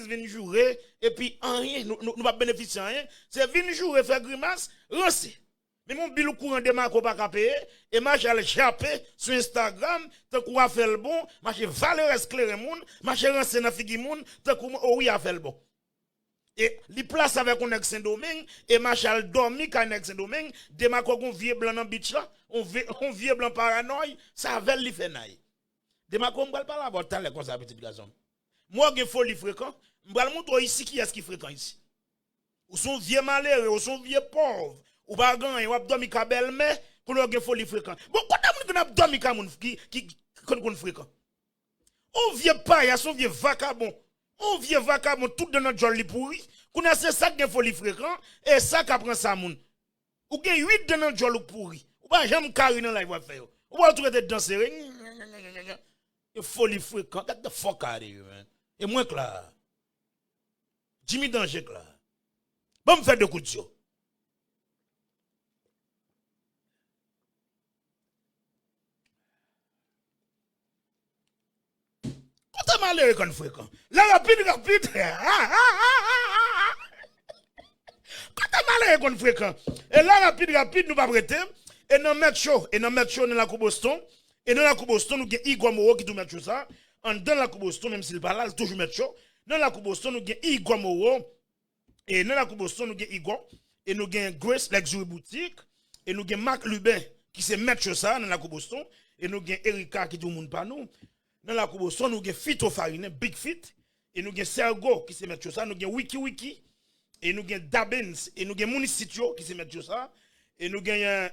l'artiste vient jouer et puis rien, nous pas bénéficier rien. C'est venir jouer, faire grimace, lancer. Mais mon bilou courant de ma pas capé et marche à l'échapper sur Instagram, tant qu'on a fait le bon, marche valeur esclaire moun, marche renseigner dans figi moun, tant qu'on oui a fait le bon. Et li place avec un Saint-Domingue et marche à dormir quand un Saint-Domingue, de ma qu'on vieux blanc dans beach là, on vieux blanc paranoïe, ça avait li fait naï. De ma qu'on pas la botte là comme ça petit garçon. Moi gen folie fréquent, m'bral montrer ici qui est-ce qui fréquent ici. Ou sont vieux malheureux, ou sont vieux pauvres. Ou pas gagner, ou abdomi ka belle mais pour le folie fréquent. Bon, quand on abdomi ka moun qui kon fréquent. On vieux paille, son vieux vagabond. On vieux vagabond tout dans notre joli pourri. Qu'on a c'est ça qui folie fréquent et ça qui prend ça moun. Ou gen 8 dans notre joli pourri. Ou pas jamais carré dans la voie faire. Ou pas tout être danser. Folie fréquent. Get the fuck out of here, man. Et moi là. Jimmy Danger là. Bon me faire de coups de yo. Quand malheureux qu'on fréquent. La rapide. Quand malheureux qu'on fréquent. Et la rapide nous pas prêter. Et dans mettre chaud dans la coupe Boston. Et dans la coupe Boston nous avons Igor Moro qui tout mettre ça. En dans la coupe Boston même s'il pas là, toujours mettre chaud. Dans la coupe Boston nous avons Igor Moro. Et dans la coupe Boston nous avons Igor. Et nous avons Grace Luxury Boutique. Et nous avons Marc Lubin qui se mettre ça dans la coupe Boston. Et nous avons Erika qui tout le monde pas nous. Dans la coupe Boston, nous avons Fito Farine, Big Fit. Et nous avons Sergo qui se met sur ça. Nous avons Wiki. Et nous avons Dabins. Et nous avons Municitio qui se met sur ça. Et nous avons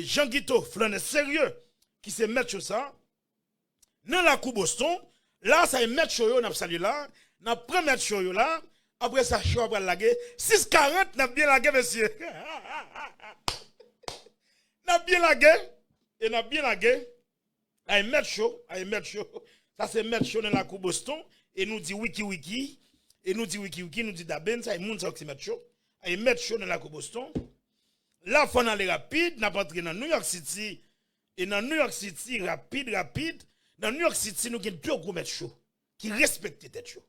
Jean Guito, Flanes Sérieux, qui se met sur ça. Dans la coupe Boston, là, ça est mettre sur eux, nous avons là. Nous avons mettre sur eux là. Après ça, je vais laguer. 6,40, nous avons bien lagué, monsieur. Nous avons bien lagué. Et nous avons bien lagué. I met show. Ça c'est met show dans la coupe Boston. Et nous dit wiki. Et nous dit wiki, nous dit Daben, ça est moun ça qui met show. I met show dans la coupe Boston. Là, faut aller rapide, n'a pas entré dans New York City. Et dans New York City, rapide. Dans New York City, nous avons deux gros met show qui respectent tête show.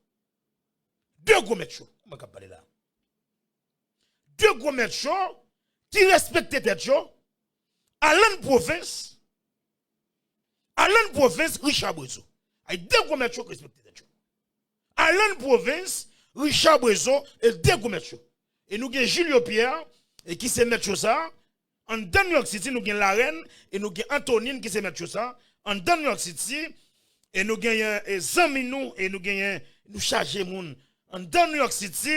Deux gros met show. Comment on parler là? Deux gros met show qui respectent tête show. Alain Province. Alain Province, Richard Brezo. Il y a deux gros métiers qui respectent les gens. Alain Province, Richard Brezo et deux gros métiers. Et nous avons Julio Pierre qui se met sur ça. En New York City, nous avons la reine et nous avons Antonine qui se met sur ça. En New York City, et nous avons Zaminou et nous avons nous charger moun. En New York City,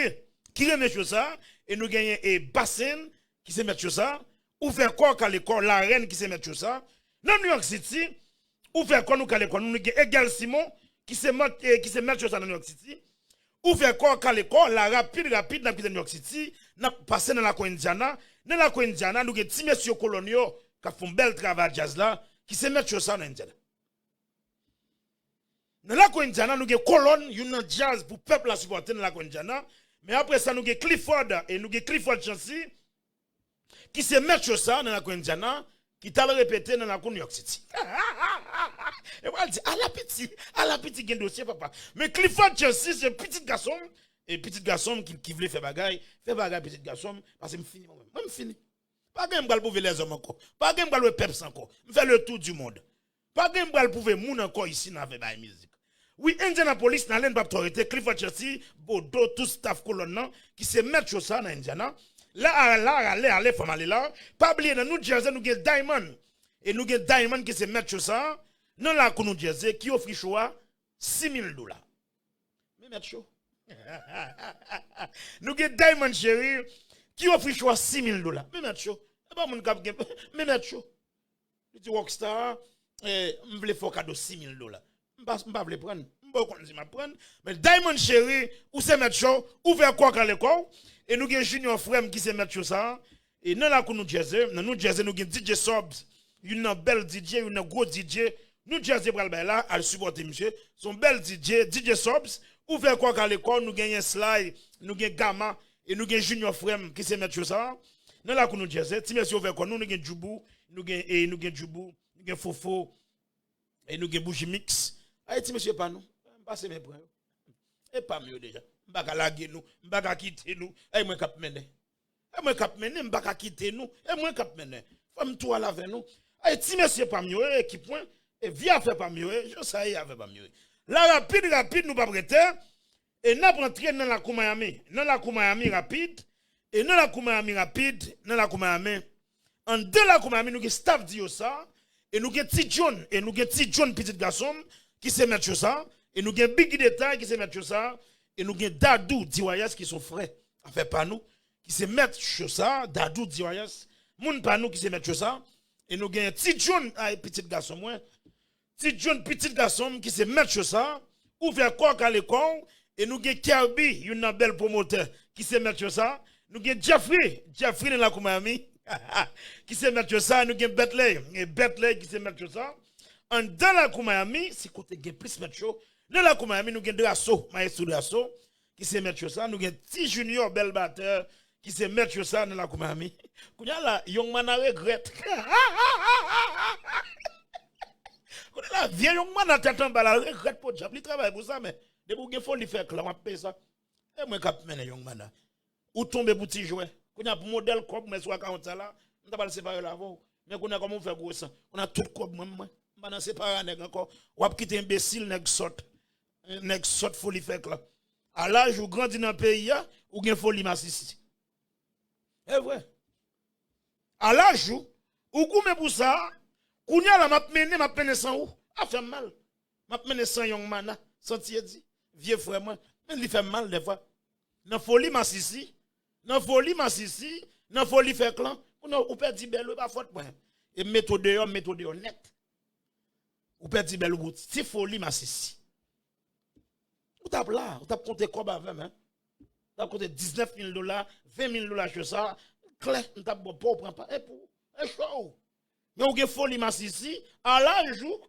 qui remet sur ça. Et nous avons Bassin qui se met sur ça. Ou faire quoi qu'à l'école, la reine qui se met sur ça. Dans New York City, ou faire quoi nous qu'à l'école, nous avons Egal Simon qui se met sur ça dans New York City. Ou faire quoi qu'à l'école, la rapide, dans New York City, nous passé dans la Indiana. Dans la Indiana, nous avons des petits messieurs coloniaux qui font un bel travail jazz là, qui se mettent sur ça dans Indiana. Dans la Indiana, nous avons colonne, une jazz pour le peuple à supporter dans la Indiana. Mais après ça, nous avons Clifford et nous avons Clifford Chancy qui se mettent sur ça dans la Indiana, qui t'a répété dans la New York City. Et moi, je dis, à la petite, gain dossier, papa. Mais Clifford Chelsea, c'est un petit garçon, et petit garçon qui voulait faire bagaille, petit garçon, parce que je finis moi-même. Moi, je finis. Pas que je vais pouvoir les hommes encore. Pas que je vais pouvoir peps encore. Je fais le tour du monde. Pas que je vais pouvoir moun encore ici dans la musique. Oui, Indianapolis, dans l'autorité, Clifford Chelsea, Bordeaux, tout staff colonne, qui se mettent sur ça dans Indiana. Là, allez, faut aller là. Pas oublier, dans New Jersey, nous avons Diamond. Et nous avons Diamond qui se met sur ça. Dans la New Jersey, qui offre choix $6,000. Mais mettre chaud. Nous avons Diamond chéri qui offre choix $6,000. Mais mettre chaud. Mais mettre chaud. Je dis Rockstar, je voulais faire cadeau $6,000. Je ne vais pas prendre. Mais Diamond chéri, ou se mettre chaud, ou faire quoi quand l'école. Et nous avons Junior Frem qui se met sur ça. Et dans la New Jersey, nous avons DJ Sobs, une belle DJ, une gros DJ. Nous Jersey là, à supporter monsieur. Son bel DJ Sobs. Ou faire quoi qu'à l'école, nous avons Sly, nous avons Gamma, et nous avons Junior Frem qui se met sur ça. Dans la New Jersey, si monsieur ouvert quoi, nous avons Djoubou, nous avons Fofo, et nous avons Bougie Mix. Allez, si monsieur pas nous, passez mes points. Et pas mieux déjà. m'baka laguer nous, m'baka quitter nous, et moi cap mener. Et moi cap mener, m'baka quitter nous, et moi cap mener. Femme tout à la avec nous. Et si monsieur pas mieux, qui point, et vient faire pas mieux, je sais y avait pas mieux. La rapide, nous pas prêter, et n'a rentré dans la Koumayami, rapide, et dans la Koumayami rapide, dans la Koumayami. En deux la Koumayami, nous avons staff dit ça, et nous avons petit John, petit garçon, qui se met sur ça, et nous avons Big Détail qui se met sur ça, et nous avons Dadou, Diwayas qui sont frères, en fait pas nous, qui se mettent sur ça, Dadou, Diwayas, moun pas nous qui se mettent sur ça, et nous avons petit John, petit garçon, petit John, petit garçon qui se met sur ça, ouvert quoi à l'école, et nous avons Kirby, une belle promoteur, qui se met sur ça, nous avons Jeffrey dans la Koumayami, qui se met sur ça, nous avons Betley qui se met sur ça. En dans la Koumayami, c'est côté plus mettre chaud. Dans la Koumayami, nous avons Drasso, maestro Drasso, qui se met sur ça. Nous avons petit junior bel batteur qui se met sur ça dans la Koumayami. Quand là, young man a regrette. Quand là, vieux young man a tête en bas, regrette pour job. Il travaille pour ça, mais de vous faut lui faire clair, on paye ça. Et moi, cap mène young man. Ou tomber pour petit jouet. Quand a pour modèle comme mais soit 40 là, on t'a pas séparer là avant. Mais qu'on a comment faire gros ça. On a tout comme moi. Maintenant séparer nèg encore. Ou quitter imbécile nèg sort folie fait là. À l'âge où grandi dans le pays ou gen folie massissi. C'est vrai. À l'âge où goumé pour ça, kounya la m'a mené sans ou, a fait mal. M'a mené sans young man, senti dit, vieux frère moi, mais il fait mal des fois. Dans folie massissi. Nan folie fait clan, ou perdit belle pas faute point. Et méthode net. Ou perdit belle route, si folie massissi. Ou tape là, ou tape compter quoi avec hein. Tape compter $19,000, $20,000 sur ça. Clair, on tape bon prend pas et pour et chaud. Mais ou gen folie massissi à l'âge où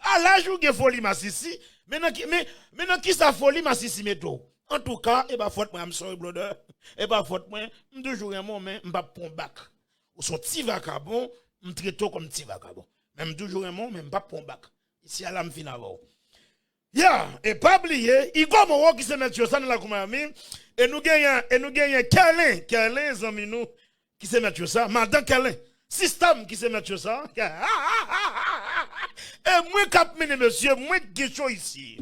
à l'âge où gen folie massissi. Maintenant qui sa folie massissi meto. En tout cas, et pas faute moi, I'm sorry brother. Et pas faute moi, toujours un moment, m'pa pon bac. Ou son petit vagabond, m'traite comme petit vagabond. Même toujours un moment, m'pa pon bac. Ici à la m'fin avant. Et pas oublier, il comme on qui se met sur ça dans la Koumayami et nous gagnons Kerlin zami nous qui se met sur ça, madame Kerlin, système qui se met sur ça. Et moi cap mene monsieur, moi guécho ici.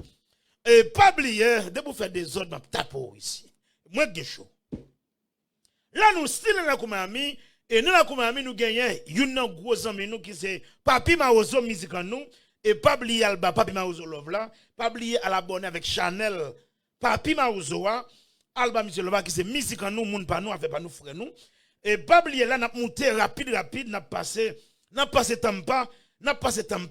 Et pas oublier, de vous faire des ordres, tapo ici. Moi guécho. Là nous style dans la Koumayami et nous la Koumayami nous gagnons une gros ami nous qui c'est Papi Maozo musique nous. Et pas oublier Alba, Papi Maouzo Love là, pas oublier à l'abonner avec Chanel, Papi Maouzo, Alba Monsieur Love qui c'est musique en nous, moun pas nous, avec pas nous frères nous. Et pas oublier là, n'a monté rapide, n'a passé Tampa,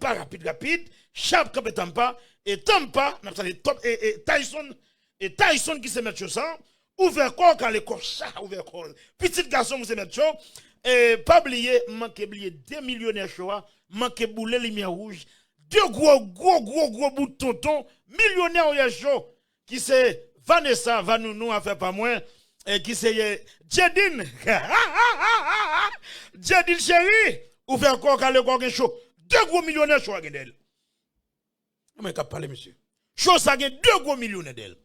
rapide, Sharp Cap Tampa, et Tampa, n'a passé top, et Tyson qui se met sur ça, ouvert corps quand les corps, ouvert corps. Petit garçon, vous se met sur, et pas oublier, manquez oublier 2 millionnaires choix, manquez bouler lumière rouge. Deux gros bouts de tonton, millionnaire au chaud, qui c'est Vanessa, Vanounou, a fait pas moins, et qui c'est Jedin, Jedin chéri, ou fait encore quand le corps chaud. Deux gros millionnaires chaud à d'elle. Comment on parler, monsieur? Chaud, ça a deux gros millionnaires d'elle.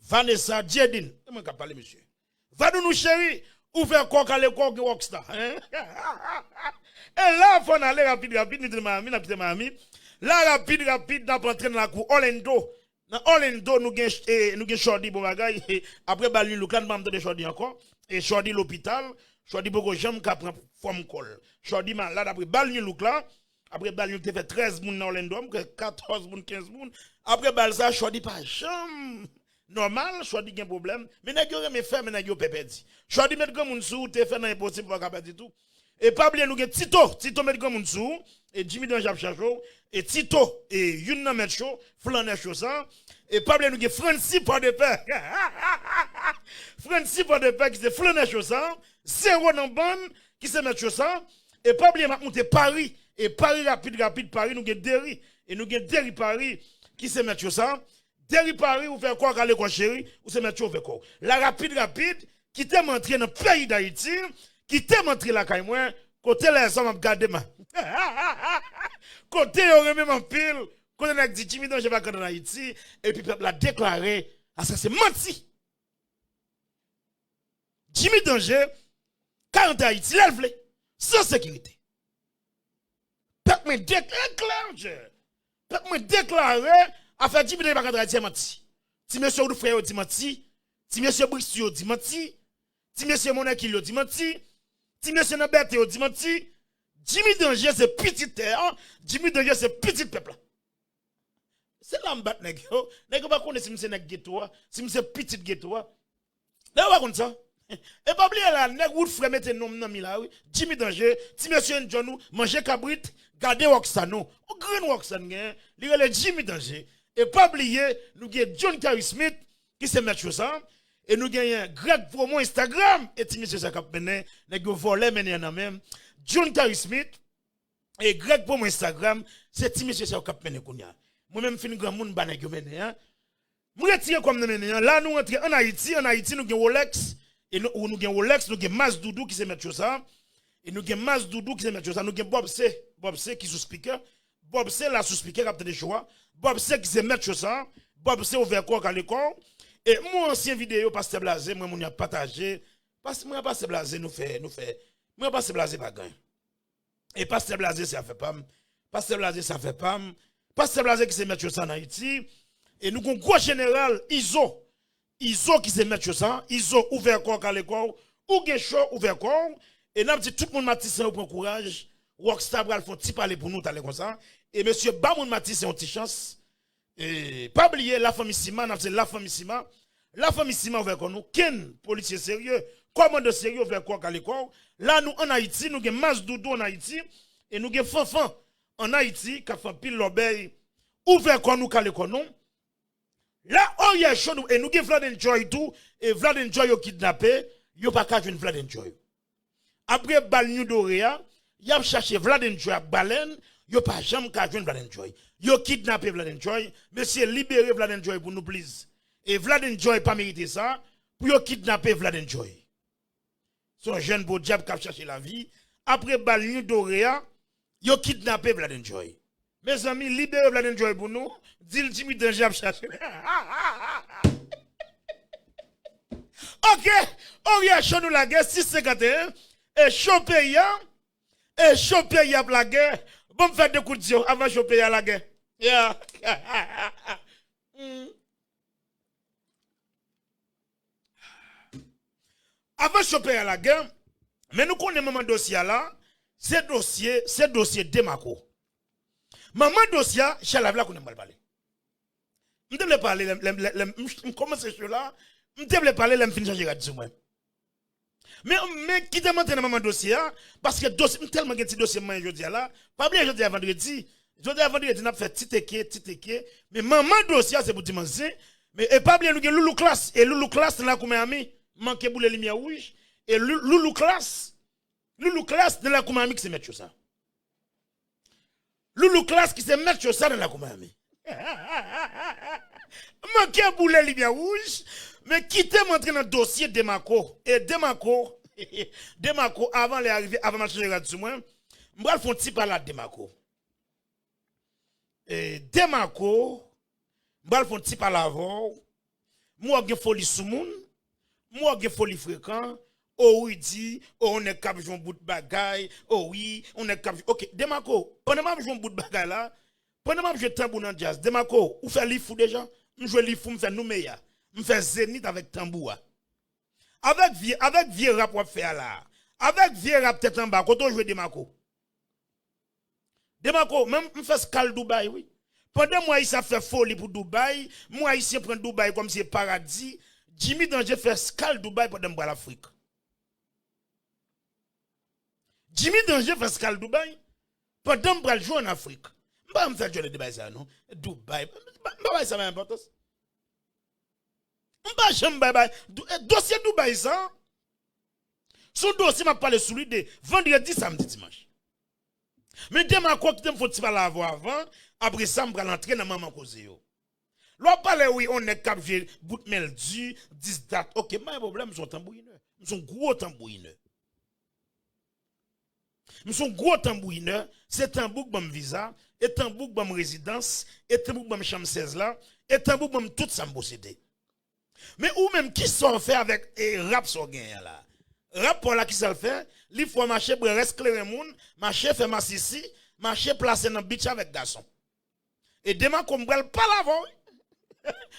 Vanessa, Jedin, comment on parler, monsieur? Vanounou chéri, ou fait encore quand le corps rockstar. Et là, il faut aller rapide, nous mamie. Là, rapide, n'a pas entré dans la cour. Orlando. Dans Orlando, nous avons Chordi bon bagay. Après, Balni Louk, là, nous avons de Chordi encore. Et Chordi l'hôpital. Chordi beaucoup de gens qui prennent forme col. Chordi malade. Après, Balni Louk là. Après, Balni Louk, fait 13 moun dans Orlando. 14 moun, 15 moun. Après, Balsa, Chordi pas chambre. Normal, Chordi a un problème. Mais n'a pas de faire, mais n'a pas de pépédi. Chordi met comme un sou, t'es fait dans l'impossible pour capter tout. Et pas oublier nous Tito met comme un sou. Et Jimmy dans Jab Chacho, et Tito, et Yunna Metcho, Flaner Chosan, et pas oublier nous Francis pour de paix. Francis pour de paix qui c'est Flaner Chosan, 0 dans bonne qui c'est Metcho Chosan, et pas oublier m'a monter Paris, et Paris rapide, Paris nous avons Derry, et nous avons Derry Paris qui c'est Metcho Chosan, Derry Paris ou faire quoi quand quoi chéri, ou c'est Metcho fait quoi. La rapide, qui t'aime entrer dans le pays d'Haïti, qui t'aime entrer la caille moi, côté les hommes gardé ma. Côté yo remet mon pile, Quand on a dit Jimmy Danger va en Haïti, et puis le peuple a déclaré, ah ça c'est menti. Jimmy Danger, quand on Haïti, il voulait, sans sécurité. Peuple me déclaré, peuple me déclaré, à faire Jimmy Danger va en Haïti, menti. Si monsieur ou frère dit menti, si monsieur Brissio dit menti, si monsieur Monakil dit menti, si monsieur Naberte dit menti, Jimmy Danger c'est petit terre, Jimmy Danger c'est petit peuple. C'est là m'bat nèg yo, nèg pas connaître si monsieur nèg ghetto, si monsieur petit ghetto. Là pas comme ça. Et pas oublier là, nèg ou frère mette nom nan mi là oui, Jimmy Danger, si monsieur John manger cabrit, garder Waxano, ou green Waxan gen, li le Jimmy Danger. Et pas oublier, nous avons John Carey Smith qui se met sur ça. Et nous avons Greg Promo Instagram. Et si monsieur Sakap mené, nous avons volé mené en même. John Carey Smith et Greg Promo Instagram, c'est si monsieur Sakap mené kounya. Moi-même, fin grand monde bané que mené. Moi, retire comme nous mené. Là, nous entrons en Haïti, nous avons Rolex. Et nous avons Rolex, nous avons Mas Doudou qui se met sur ça. Et nous avons Mas Doudou qui se met sur ça. Nous avons Bob C qui est sous speaker. Bob C là sous speaker, capte des choix. Bob C qui se met sur ça. Bob C ouvert quoi à l'école. Et mon ancien vidéo, Pasteur Blasé, moi, mon a partagé. Parce que moi, Pasteur Blasé nous fait. Moi, Pasteur Blasé pas gagne. Et Pasteur Blasé, ça fait pas. Pasteur Blasé, ça fait pas. Pasteur Blasé qui se met sur ça en Haïti. Et nous avons un gros général, Iso qui se met sur ça. Iso ouvert quoi à l'école. Ou gen chaud ouvert quoi. Et nous dit tout le monde Matisse, on prend courage. Rockstar Bral font petit parler pour nous, t'aller comme ça. Et monsieur Bamoun Matisse, c'est une petite chance. Et pas oublier la famille Sima, la famille Sima. La famille Sima ouvert nous. Ken, policier sérieux, commandant sérieux ouvert quoi à l'école. Là, nous en Haïti, nous avons Mas Doudou en Haïti. Et nous avons Fanfan en Haïti, qui a fait pile l'obéi. Ouvert quoi nous à l'école nous. Là, oh, il y a chaud nous. Et nous avons Vlad Joy tout. Et Vlad Joy au kidnappé. Yo pas qu'à jouer Vlad Joy. Après, Bal New Dorea. Y a cherché Vlad Joy à baleine, yo pas jamais qu'à joindre Vlad Joy. Yo kidnappé Vlad Joy, monsieur libéré Vlad Joy pour nous please. Et Vlad Joy pas mérité ça, pour yo kidnapper Vlad Joy. Son jeune beau diable qui a cherché la vie, après Balni Dorea, yo kidnappé Vlad Joy. Mes amis, libérez Vlad Joy pour nous, dit Jimmy Danger a cherché. OK, on y a chaud nous la guerre 651 et choper ya. Et choper ya la guerre. Bon, faire des coups de Dieu avant de choper ya la guerre. Yeah. Avant de choper ya la guerre, mais nous connaissons maman dossier là, c'est dossier Démaco. Maman dossier, chez la qu'on aime parler. Je devrais parler, je commence ce là, je devrais parler, je finis changer de moi. Mais qui te montre dans mon dossier, parce que dossier, tellement que petit dossier, je dis là, pas bien, je dis à vendredi, n'a fait petit mais maman dossier, c'est pour dimanche, mais et pas bien, nous avons Loulou classe, et Loulou classe, là, comme ami, manque pour les lumières rouges, et Loulou classe, de la Koumami qui se met sur ça. Loulou classe qui se met sur ça dans la Koumami. Manque pour les lumières rouges, mais qui te montre dans le dossier Démaco, et Démaco, avant les arrivées, avant ma général du moins, moi, je fais un par la Démaco. Et Démaco, moi, je fais un par l'avant, moi, je folie sous moun, moi, je folie fréquent, oh oui, dit, oh, on est capable de jouer un bout de bagaille, oh oui, on est capable. Ok, Démaco, pendant que je joue un bout de bagaille là, pendant que je joue tambour dans le jazz, Démaco, vous faites l'ifou déjà? Je joue l'ifou, je fais Nouméa, je fais zénith avec tambour. Avec vieux rap on fait là. Avec vieux rap tête en bas, quand on joue Démaco. Démaco, même je fais scal Dubaï, oui. Pendant moi, il fait folie pour Dubaï, moi, ici, prend Dubaï comme si c'est paradis. Jimmy Danger fait scal Dubaï pendant moi l'Afrique. Jimmy Danger fait scal Dubaï pendant moi jouer en Afrique. Je ne vais pas faire jouer le Dubaï, ça, non? Dubaï, ça m'a importance. Dossier Dubaï, ça. Son dossier m'a parlé sur lui de vendredi, samedi, dimanche. Mais demain, quoi qu'il faut pas l'avoir avant, après ça, je vais l'entrer dans maman cause. L'on parle, oui, on est capable bout de mail du, 10 dates. Ok, mais problème, je suis tambourineur. Je suis gros tambourineur. Je suis gros tambourineur. c'est un bouc bam visa, et un bouc bam résidence, et un bouc bam chambre 16 là, et un bouc bam tout ça possédé. Mais ou même qui sont fait avec rap sur gain là. Rap pour là qui ça le fait, il faut marcher pour rester clair moun, marcher faire ma sissi, marcher placer dans beach avec garçon. Et demain comme pas l'avant.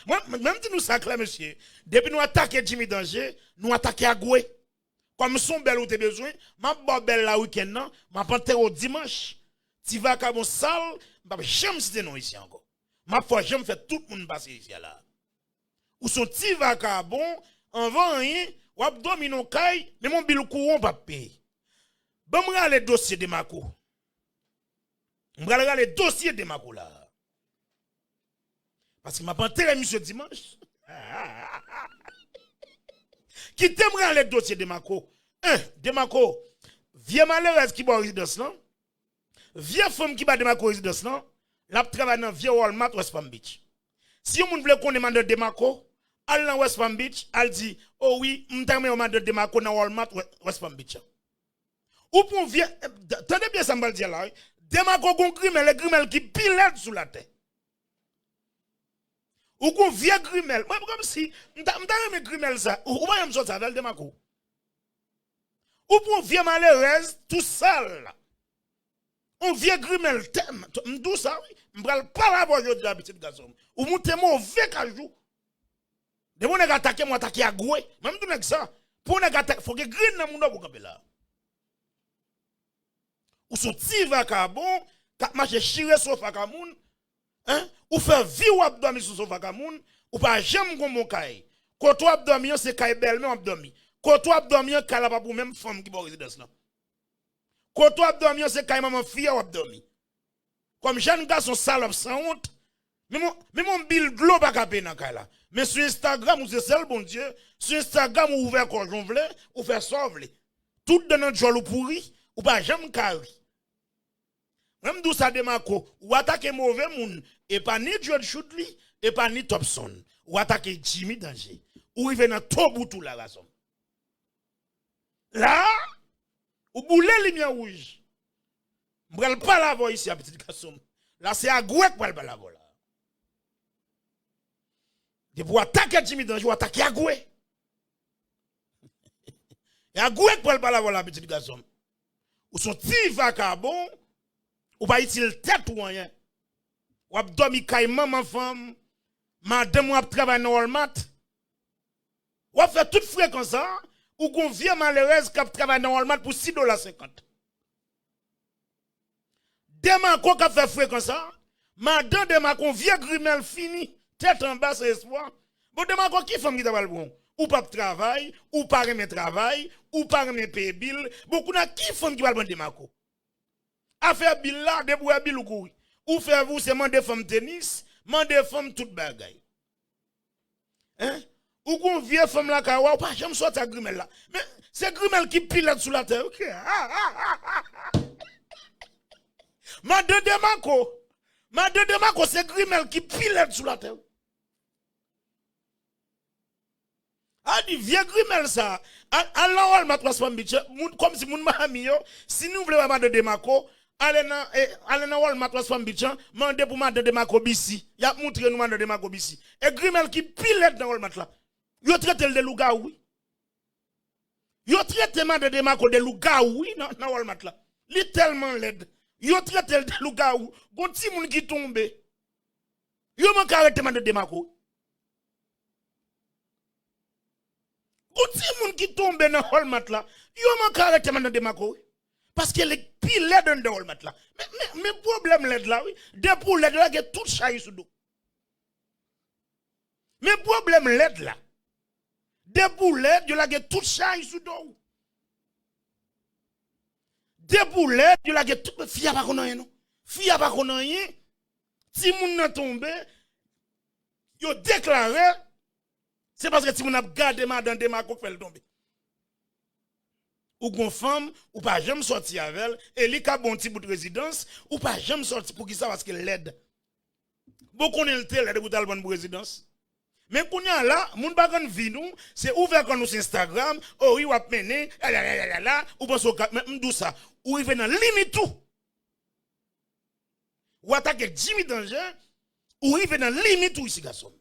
Moi même si nous ça clair monsieur, depuis nous attaquer Jimmy Danger, nous attaquer Agoué. Comme son bel ou te besoin, m'a bon belle la week-end non, m'a panté au dimanche. Tu vas comme salle, m'a jamais cité non ici encore. M'a faut jamais faire tout le monde passer ici là. Ou son ti vagabond, en vend rien, ou ap domino kay, mais mon bill courant pas payer. Bon m'ra les dossiers de Mako. M'ra les dossiers de Mako là. Parce que m'a pas enterré monsieur dimanche. Qui t'aimerait les dossiers de Mako? De Mako, vieux malheureuse qui va résidence là, vieux femme qui va de Mako résidence là, la travaille dans vieux Walmart West Palm Beach. Si on veut qu'on demande de Mako, elle dans West Palm Beach, elle dit, oh oui, m'tame on demande de Mako dans Walmart West Palm Beach. Ou pour vieux, tenez bien ça me dire là, de Mako gon grimel, grimel qui pilette sous la tête. Ou qu'on vieux grimel, moi comme si m'tame grimel ça, ou pas me sortir avec de Mako. Ou pour vieux malheureuse tout seul. On vient grimel thème, m'dou ça oui, m'bral pas la voix de la petite garçon. Ou monte mauvais cajou. De mon attaquer moi attaquer à goué, même tout nèg ça. Pour nèg attaquer, faut que green dans mon pour camper là. Ou son ti vagabond, ka marcher chire sur vagabond, hein? Ou faire vie ou abdomen sur vagabond, ou pas jamais gon mon kay. Quand toi abdomen c'est kay belle même abdomen. Quand toi abdomen kala pas pour même femme qui bon résidence là. Quand toi abdomen c'est kay maman fille ou abdomen. Comme jeune garçon salope sans honte. Mais mon bill glo pas capé dans kay là. Mais sur Instagram ou c'est seul bon Dieu, sur Instagram ou ouvert quand j'en vle, ou faire sauve. Tout dans notre jol ou pourri, ou pas jamais carré. Même d'où ça démarco, ou attaquer mauvais moun, et pas ni George Shootly, et pas ni Thompson, ou attaquer Jimmy Danger, ou il vient dans tout bout tout la raison. Là, ou boule lumière rouge. M'bral pas la voix ici à petit garçon. Là c'est à Gouek pour pas la voix là. De pour attaquer Jimmy Danger, ou attaquer à Gouek. Et à Gouek pour pas la voix là petit garçon. Ou son petit vagabond, ou pas utile tête ou rien. Ou ap dormi kay maman femme, madame ou ap travaille dans Walmart. Ou ap fait toute fréquence ça, ou qu'on vient malheureuse qui travaille dans Walmart pour $6.50. Demain qu'on a fait fréquence ça, madame demain qu'on vient grimel fini, tête en bas c'est espoir. Bon demain qu'on qui femme qui travaille bon, ou pas travail, ou pas remet travail, ou pas remet payer bill, beaucoup n'a qui femme qui va bon demain ko. Affaire bill là, debout bill ou kouri. Ou faire vous, c'est demander femme tennis, demander femme toute bagaille. Hein? Ou qu'on vieux femme là, kawa, ou pas, j'aime sortir à grimel là. Mais c'est grimel qui pilote sous la terre, ok? Madame de Mako, c'est grimel qui pilote sous la terre. Ah, dit vieux grimel ça. Alors, on m'a transformé, comme si mon mami, si nous voulons Madame de Mako, allez dans Walmart West Beach, mandez pour Madame de Mako Bissi. Y a montré nous Madame de Mako Bissi. Et Grimel qui pilote dans Walmart là. Yo traite de lougaou. Yo traite Madame de Mako de lougaou dans Walmart là. Li tellement laid. Yo traite de lougaou. Gon ti moun qui tombe. Yo man arrêter Madame de Mako. Gon ti moun qui tombe dans Walmart là. Yo man arrêter Madame de Mako. Parce que les pile l'aide dans Walmart là. Mais problème l'aide là, oui. Des pour l'aide là, qui est tout chahi sous dos. Mais problème l'aide là. Des pour l'aide, il y a tout chahi sous dos. Des pour l'aide, il y a tout. Fia pas qu'on a rien, non. Fia pas qu'on a rien. Si moun n'a tombé, yo déclaré, c'est parce que si moun a gardé madame de Mako fait le tomber. Ou gon femme, ou pas jamais sortir avec elle, et li ka bon petit bout de résidence, ou pas jamais sortir pour qui ça parce qu'elle l'aide. Beaucoup on est l'aide pour tal bonne résidence. Mais qu'on y a là, moun bagan vi nous, c'est ouvert quand nous sur Instagram, oh oui, ou ap mené, ou pense au mais m'dou ça, ou il vient dans limite tout. ou attaquer Jimmy Danger, ou arriver dans limite ou ici garçon.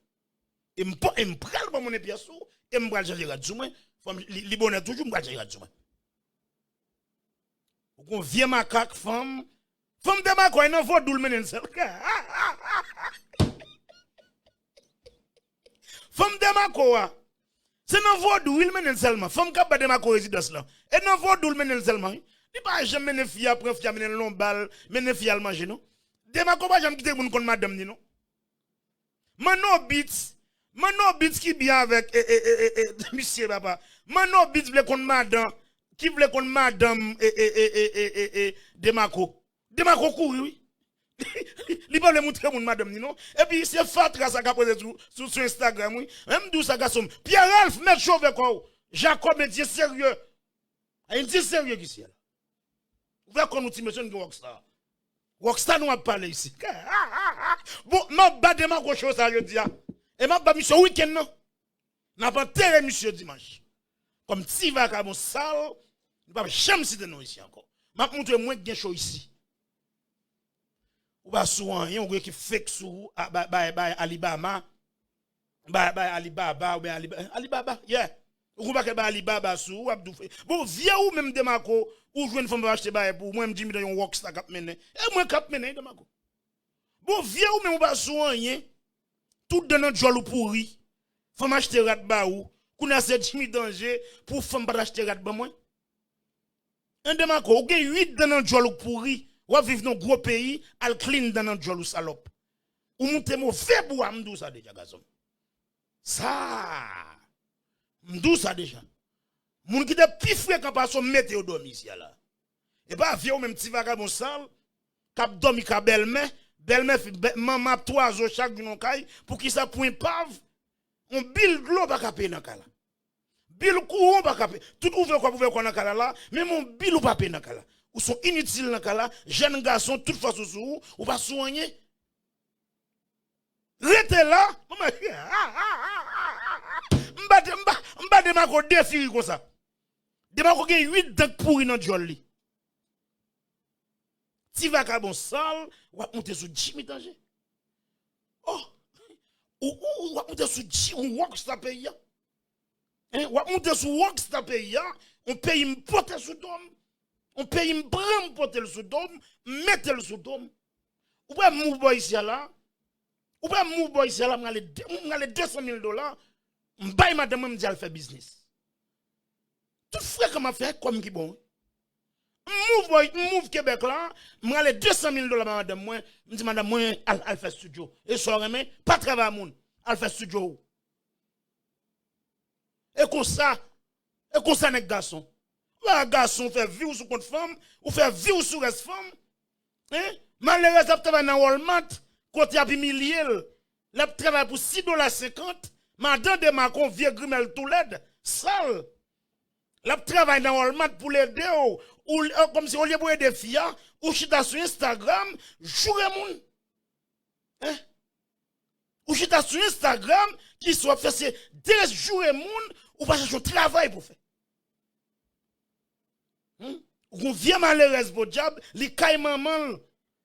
Et m'prendre pas mon pièce et m'pral changer radio moi, femme li bonnet toujours m'pral changer radio moi. Ou vieux macaque femme de ma quoi non faut doule menen seul. Femme de ma quoi. C'est non vaudou il mène seulement. Femme qui a de ma résidence là. Et non vaudou il mène seulement. Il pas jamais mener fille après fille mener long balle, mener fille al manger non. De ma ko pas jamais quitter moun kon madame ni non. Mano bits qui bien avec monsieur papa. Mano bits vle kon madame qui vle kon madame de Marco. De Marco couru oui. Li pas le montrer mon madame ni non. Et puis c'est Fatra ça qu'a posé sur Instagram oui. Même d'où ça garçon. Pierre Ralph met chauve quoi. Jacob est sérieux. Il dit sérieux ici là. Vous voyez qu'on nous dit monsieur Rockstar. Rockstar nous a parlé ici. Bon, m'a pas de ma gauche ça je dis. Et m'a pas monsieur week-end non. N'a pas terre monsieur dimanche. Comme si va comme sale, nous pas jamais citer nous ici encore. M'a montre moins bien chaud ici. Ou pas souvent rien ou qui fake sous Alibaba. Alibaba, yeah. Ou pas que Alibaba sous bon vieux ou même de Marco ou joine femme acheter pour moi me dit me yon rockstar cap mener. Et moi cap mener de Marco. Bon vieux ou même ou pas souvent rien. Tout dans notre jolou pourri. Femme acheter rat ba ou qu'on c'est Jimmy Danger pour femme pas acheter rat ba moi. Un de Marco ou gen 8 dans notre jolou pourri. Ou vivre dans un gros pays, al clean dans notre jolou salope. Ou monte mauvais pour m'dou ça déjà, gazon. Ça, m'dou ça déjà. Moun qui te pifre quand pas son météo dormi ici là. Et pas vieux ou même petit vagabond sale, k'ap dormi ka belle-mère maman 3 ans chaque jour kay pour qui ça point pave, on bill glo pas capé dans kala. Bill courant pas capé. Tout ouvre quoi dans kala là, mais mon bill ou pas dans kala. Ou sont inutiles dans kala, jeunes garçons toute façon sous ou pas soigner. Rete là, m'ba de ma ko défi comme ça. De ma ko gen 8 dents pourri dans jolli. Ti va ka bon sale, ou va monter sur Jimmy Danger. Oh, ou va monter sur Jimmy Rockstar pays. Hein, ou va monter sur Rockstar pays, on paye m'porter sous dôme. On paye m'prendre porter le sous dôme, mettre le sous dôme. Ou pas move boy ici là. Ou pas move boy ici là, m'ale $200,000, m'baye madame me dit elle fait business. Tout frère comment faire comme qui bon. Move Québec là, m'ale $200,000 madame moi, me dit madame moi elle fait studio. Et so remet pas travail moun, elle fait studio. Et comme ça n'est garçon. Un garçon fait vivre sous compte femme, ou fait vivre sous reste femme. Hein? Malheureusement, travaille dans Walmart, côté à milliers, là travaille pour $6.50, madame de Macron, vieux grimel tout l'aide, sale. Là travaille dans Walmart pour l'aider, ou comme si on lui voyait des filles, ou chita sur Instagram, jouer moun. Hein? Ou chita sur Instagram, qui soit fait c'est 2 jours moun, ou pas chercher un travail pour faire. Ou vient malheureuse pour diable, li kay maman,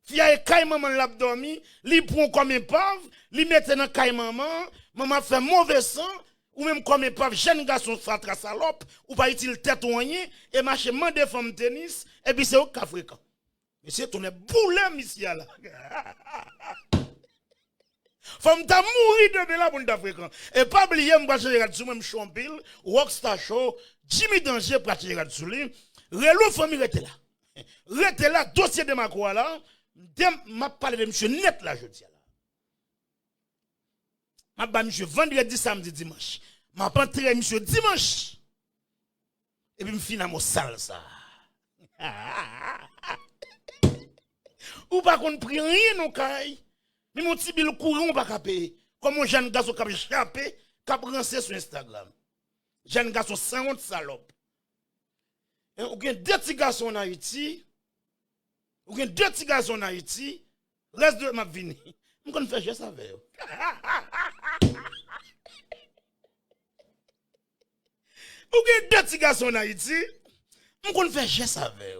fia e kay maman l'a dormi, li prend comme épave, li mette dans kay maman, maman fait mauvais sang, ou même comme épave, jeune garçon fatra salope, ou pas utile tête ou rien, et marche mande femme tennis, et puis c'est au cas fréquent. Monsieur, ton est boulem ici là. Femme ta mourir de là pour ta fréquent. Et pas oublier, m'ba checker sur même Champil, Rockstar Show, Jimmy Danger pour checker sur lui. Relou famille rete là. Rete là, dossier de ma croix là. M'a parlé de monsieur net là, je dis là. M'a ba monsieur vendredi, samedi, dimanche. M'a pas entré monsieur dimanche. Et puis m'fina mon sale ça. Ou pas qu'on prie rien non kay. Mais mon petit bill courant on pas payer. Comme un jeune garçon qui a échappé, qui a brancé sur Instagram. Jeune garçon sans honte salope. Ou gen 2 petits garçons en Haïti. Ou gen 2 petits garçons en Haïti. Reste de ma vini. Je ne fais juste avec. Ou gen 2 petits garçons en Haïti. Je ne fais juste avec.